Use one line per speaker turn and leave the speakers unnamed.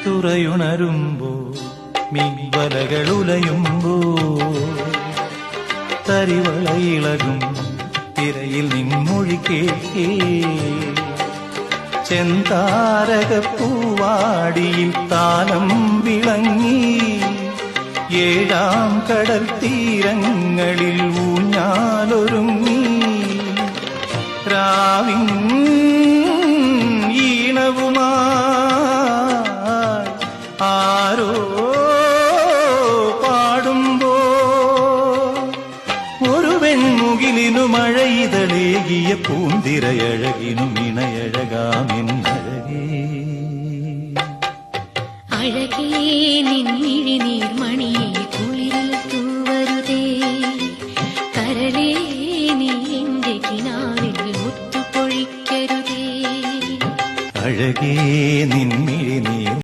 തുറയുണരുമ്പോ മീൻവലകളുലയുമ്പോ തരിവളയിളകും തിരയിൽ നിൻമൊഴി കേൾക്കേ ചെന്താരകപ്പൂവാടിയിൽ താലം വിളങ്ങി ഏഴാം കടൽ തീരങ്ങളിൽ ഊഞ്ഞാലൊരുങ്ങി രാവിൻ ഈണവുമായി ആരോ പാടുമ്പോ ഒരു വെൺമുകിലിനു മഴയിതളേകിയ പൂന്തിരയഴകിനും ഇണയഴകാമെന്നഴകേ
അഴകേ നിൻമിഴി നീർമണിയേ